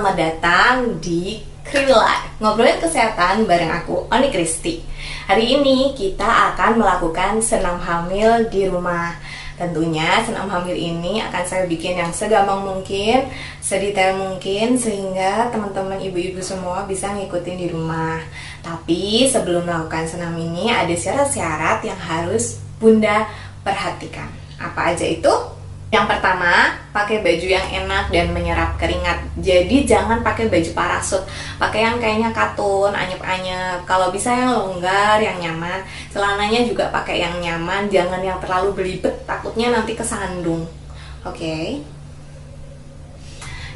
selamat datang di Krila, ngobrolin kesehatan bareng aku, Oni Kristi. Hari ini kita akan melakukan senam hamil di rumah. Tentunya senam hamil ini akan saya bikin yang segampang mungkin, sedetail mungkin, sehingga teman-teman ibu-ibu semua bisa ngikutin di rumah. Tapi sebelum melakukan senam ini ada syarat-syarat yang harus Bunda perhatikan. Apa aja itu? Yang pertama, pakai baju yang enak dan menyerap keringat. Jadi jangan pakai baju parasut, pakai yang kayaknya katun, anyep-anyep. Kalau bisa yang longgar, yang nyaman. Celananya juga pakai yang nyaman, jangan yang terlalu belibet, takutnya nanti kesandung. Oke.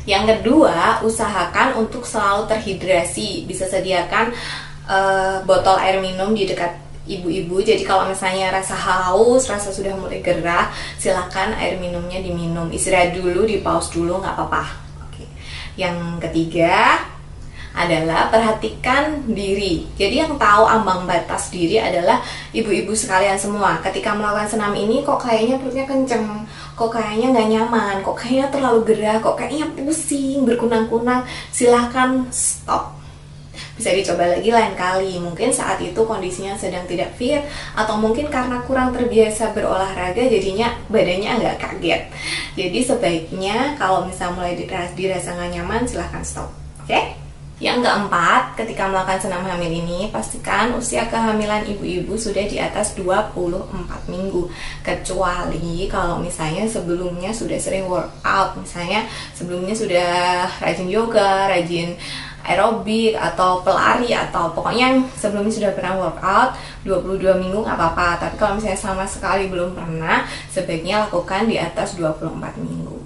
Yang kedua, usahakan untuk selalu terhidrasi. Bisa sediakan botol air minum di dekat ibu-ibu. Jadi kalau misalnya rasa haus, rasa sudah mulai gerah, silakan air minumnya diminum. Istirahat dulu, di pause dulu, nggak apa-apa. Oke. Yang ketiga adalah perhatikan diri. Jadi yang tahu ambang batas diri adalah ibu-ibu sekalian semua. Ketika melakukan senam ini, kok kayaknya perutnya kenceng, kok kayaknya nggak nyaman, kok kayaknya terlalu gerah, kok kayaknya pusing, berkunang-kunang, silahkan stop. Bisa dicoba lagi lain kali. Mungkin saat itu kondisinya sedang tidak fit, atau mungkin karena kurang terbiasa berolahraga jadinya badannya agak kaget. Jadi sebaiknya kalau misalnya mulai dirasa nggak nyaman, silahkan stop. Oke? Yang keempat, ketika melakukan senam hamil ini, pastikan usia kehamilan ibu-ibu sudah di atas 24 minggu. Kecuali kalau misalnya sebelumnya sudah sering workout, misalnya sebelumnya sudah rajin yoga, rajin aerobik atau pelari, atau pokoknya yang sebelumnya sudah pernah workout 22 minggu nggak apa-apa. Tapi kalau misalnya sama sekali belum pernah, sebaiknya lakukan di atas 24 minggu.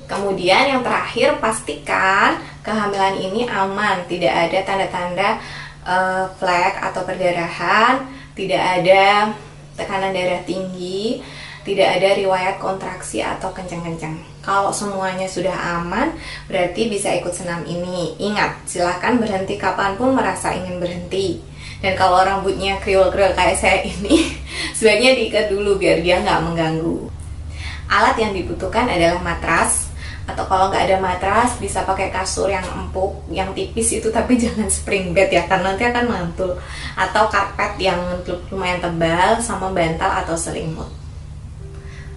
Kemudian yang terakhir, pastikan kehamilan ini aman, tidak ada tanda-tanda flek atau perdarahan, tidak ada tekanan darah tinggi, tidak ada riwayat kontraksi atau kencang-kencang. Kalau semuanya sudah aman, berarti bisa ikut senam ini. Ingat, silahkan berhenti kapanpun merasa ingin berhenti. Dan kalau rambutnya kriwel-kriwel kayak saya ini, sebaiknya diikat dulu biar dia nggak mengganggu. Alat yang dibutuhkan adalah matras, atau kalau nggak ada matras bisa pakai kasur yang empuk, yang tipis itu, tapi jangan spring bed ya, karena nanti akan mantul. Atau karpet yang lumayan tebal, sama bantal atau selimut.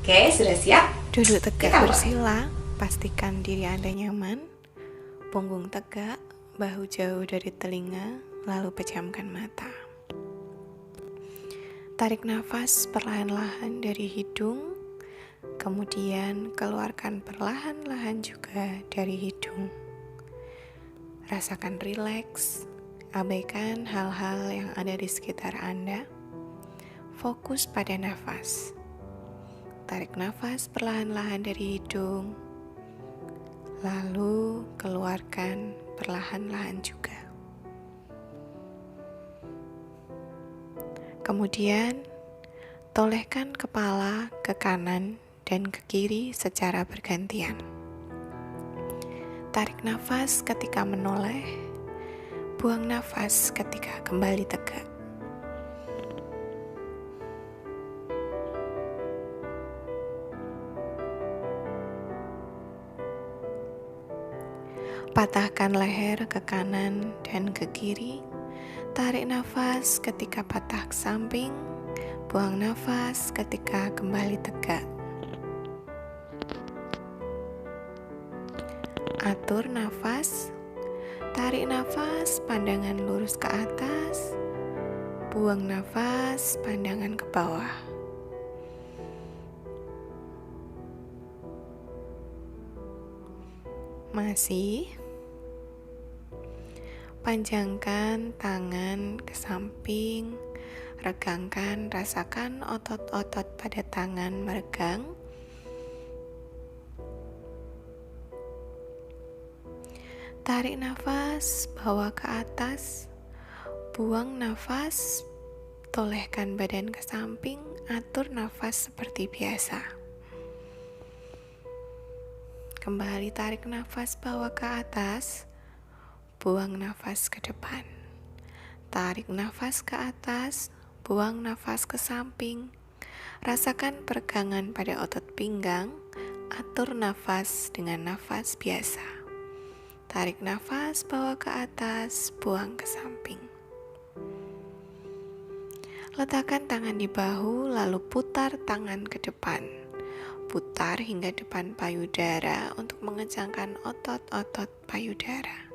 Oke, sudah siap? Duduk tegak bersila, pastikan diri Anda nyaman, punggung tegak, bahu jauh dari telinga, lalu pejamkan mata. Tarik nafas perlahan-lahan dari hidung, kemudian keluarkan perlahan-lahan juga dari hidung. Rasakan rileks, abaikan hal-hal yang ada di sekitar Anda, fokus pada nafas. Tarik nafas perlahan-lahan dari hidung, lalu keluarkan perlahan-lahan juga. Kemudian, tolehkan kepala ke kanan dan ke kiri secara bergantian. Tarik nafas ketika menoleh, buang nafas ketika kembali tegak. Patahkan leher ke kanan dan ke kiri. Tarik nafas ketika patah ke samping. Buang nafas ketika kembali tegak. Atur nafas. Tarik nafas, pandangan lurus ke atas. Buang nafas, pandangan ke bawah. Masih. Panjangkan tangan ke samping, regangkan, rasakan otot-otot pada tangan meregang. Tarik nafas, bawa ke atas, buang nafas, tolehkan badan ke samping, atur nafas seperti biasa. Kembali tarik nafas, bawa ke atas, buang nafas ke depan. Tarik nafas ke atas, buang nafas ke samping. Rasakan peregangan pada otot pinggang, atur nafas dengan nafas biasa. Tarik nafas, bawa ke atas, buang ke samping. Letakkan tangan di bahu, lalu putar tangan ke depan. Putar hingga depan payudara untuk mengencangkan otot-otot payudara.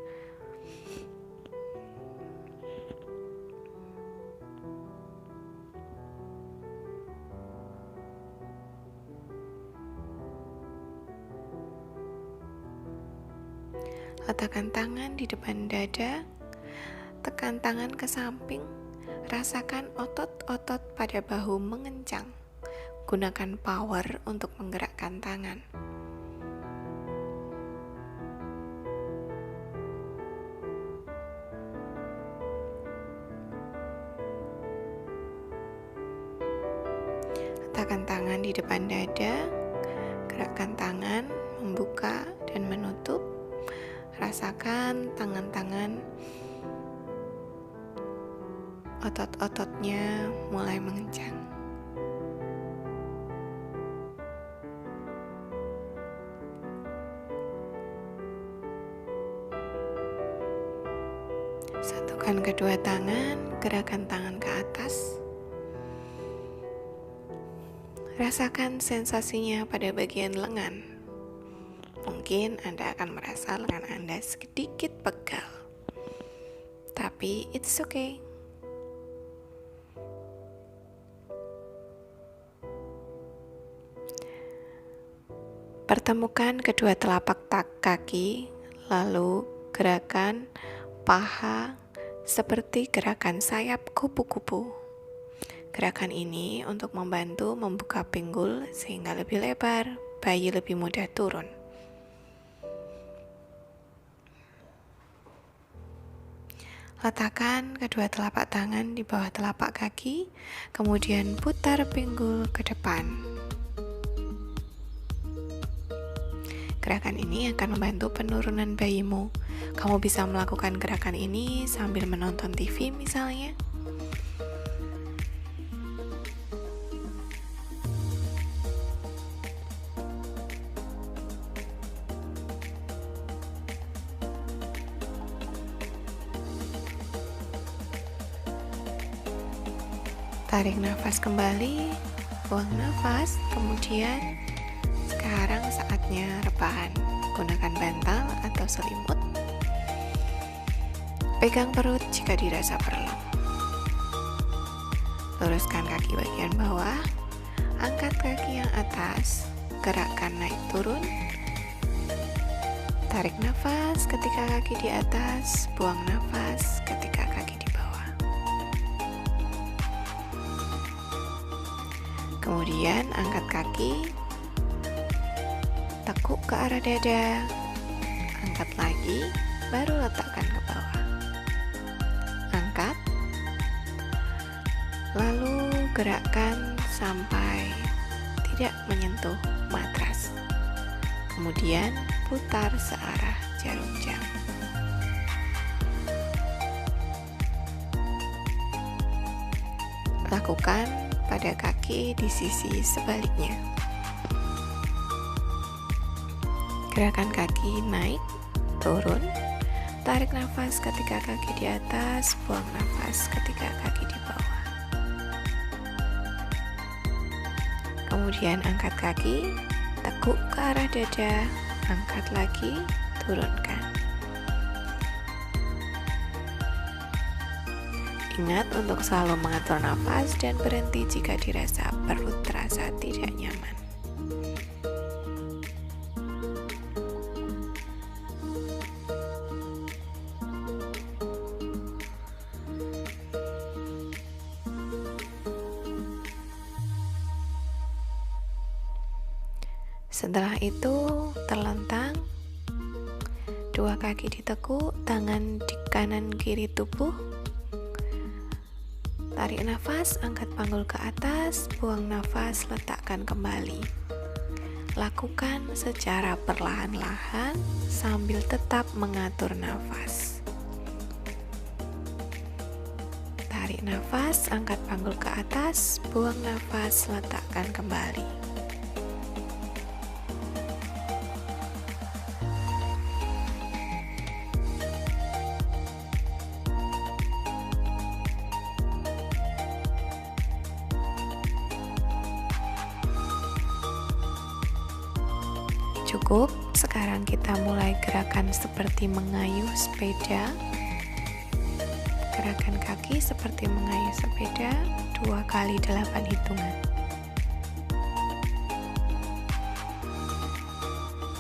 Letakkan tangan di depan dada, tekan tangan ke samping, rasakan otot-otot pada bahu mengencang. Gunakan power untuk menggerakkan tangan. Letakkan tangan di depan dada, gerakkan tangan, membuka dan menutup. Rasakan tangan-tangan, otot-ototnya mulai mengencang. Satukan kedua tangan, gerakan tangan ke atas. Rasakan sensasinya pada bagian lengan. Mungkin Anda akan merasa lengan Anda sedikit pegal, tapi it's okay. Pertemukan kedua telapak kaki, lalu gerakan paha seperti gerakan sayap kupu-kupu. Gerakan ini untuk membantu membuka pinggul sehingga lebih lebar, bayi lebih mudah turun. Letakkan kedua telapak tangan di bawah telapak kaki, kemudian putar pinggul ke depan. Gerakan ini akan membantu penurunan bayimu. Kamu bisa melakukan gerakan ini sambil menonton TV misalnya. Tarik nafas kembali, buang nafas, kemudian sekarang saatnya rebahan. Gunakan bantal atau selimut. Pegang perut jika dirasa perlu. Luruskan kaki bagian bawah, angkat kaki yang atas, gerakkan naik turun. Tarik nafas ketika kaki di atas, buang nafas ketika kaki di bawah. Kemudian angkat kaki, tekuk ke arah dada, angkat lagi, baru letakkan ke bawah. Angkat, lalu gerakkan sampai tidak menyentuh matras. Kemudian putar searah jarum jam. Lakukan pada kaki di sisi sebaliknya. Gerakan kaki naik, turun, tarik nafas ketika kaki di atas, buang nafas ketika kaki di bawah. Kemudian angkat kaki, tekuk ke arah dada, angkat lagi, turunkan. Ingat untuk selalu mengatur nafas dan berhenti jika dirasa perut terasa tidak nyaman. Setelah itu, terlentang, dua kaki ditekuk, tangan di kanan kiri tubuh. Tarik nafas, angkat panggul ke atas, buang nafas, letakkan kembali. Lakukan secara perlahan-lahan sambil tetap mengatur nafas. Tarik nafas, angkat panggul ke atas, buang nafas, letakkan kembali. cukup. Sekarang kita mulai gerakan seperti mengayuh sepeda. Gerakan kaki seperti mengayuh sepeda 2 kali 8 hitungan.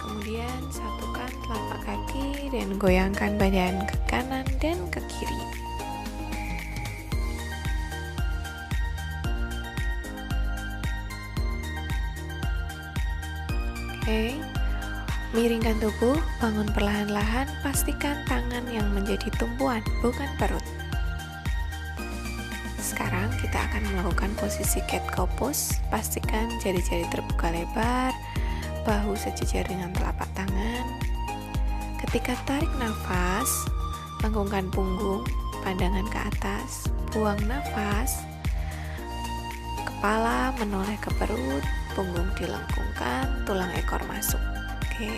Kemudian satukan telapak kaki dan goyangkan badan ke kanan dan ke kiri. Oke, miringkan tubuh, bangun perlahan-lahan, pastikan tangan yang menjadi tumpuan, bukan perut. Sekarang kita akan melakukan posisi cat cow pose. Pastikan jari-jari terbuka lebar, bahu sejajar dengan telapak tangan. Ketika tarik nafas, lengkungkan punggung, pandangan ke atas, buang nafas, kepala menoleh ke perut, punggung dilengkungkan, tulang ekor masuk. Oke.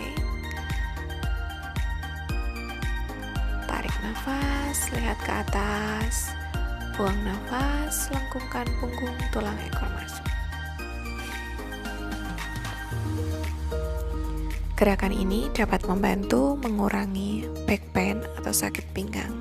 Tarik nafas, lihat ke atas, buang nafas, lengkungkan punggung, tulang ekor masuk. Gerakan ini dapat membantu mengurangi back pain atau sakit pinggang.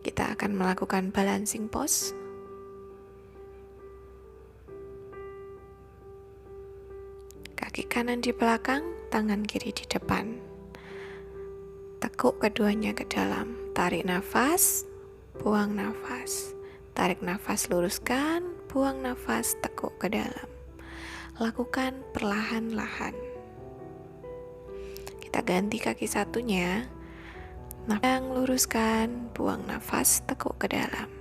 Kita akan melakukan balancing pose. Kaki kanan di belakang, tangan kiri di depan. Tekuk keduanya ke dalam. Tarik nafas, buang nafas. Tarik nafas, luruskan, buang nafas, tekuk ke dalam. Lakukan perlahan-lahan. Kita ganti kaki satunya. Nafas, luruskan, buang nafas, tekuk ke dalam.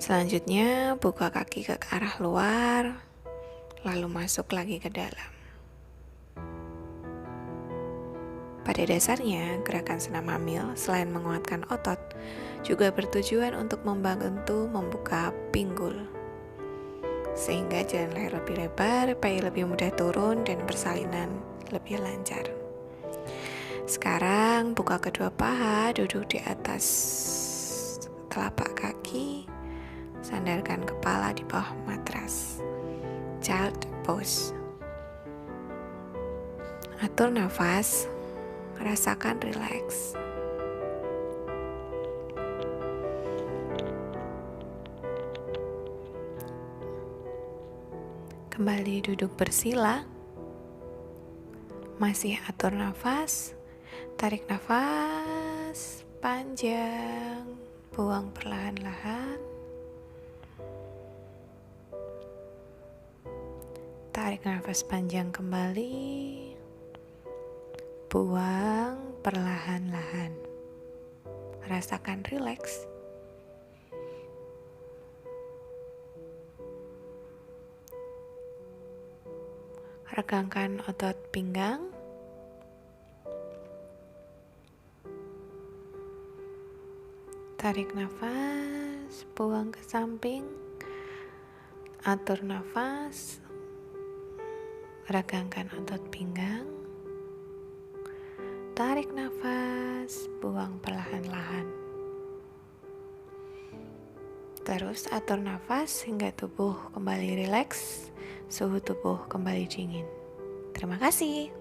Selanjutnya, buka kaki ke arah luar, lalu masuk lagi ke dalam. Pada dasarnya, gerakan senam hamil selain menguatkan otot, juga bertujuan untuk membantu membuka pinggul, sehingga jalan leher lebih lebar, bayi lebih mudah turun, dan persalinan lebih lancar. Sekarang, buka kedua paha, duduk di atas telapak kaki, sandarkan kepala di bawah matras. Child pose. Atur nafas, rasakan rileks. Kembali duduk bersila. Masih atur nafas. Tarik nafas panjang, buang perlahan-lahan. Tarik nafas panjang kembali, buang perlahan-lahan. Rasakan rileks. Regangkan otot pinggang. Tarik nafas, buang ke samping. Atur nafas. Regangkan otot pinggang. Tarik nafas, buang perlahan-lahan. Terus atur nafas hingga tubuh kembali rileks, suhu tubuh kembali dingin. Terima kasih.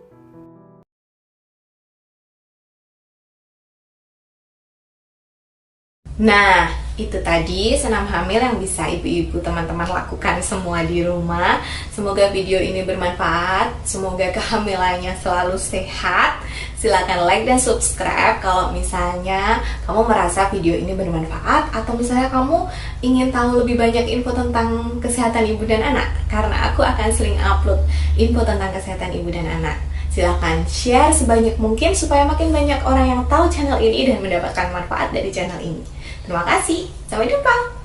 Nah, itu tadi senam hamil yang bisa ibu-ibu teman-teman lakukan semua di rumah. Semoga video ini bermanfaat, semoga kehamilannya selalu sehat. Silahkan like dan subscribe kalau misalnya kamu merasa video ini bermanfaat, atau misalnya kamu ingin tahu lebih banyak info tentang kesehatan ibu dan anak, karena aku akan sering upload info tentang kesehatan ibu dan anak. Silahkan share sebanyak mungkin supaya makin banyak orang yang tahu channel ini dan mendapatkan manfaat dari channel ini. Terima kasih, sampai jumpa.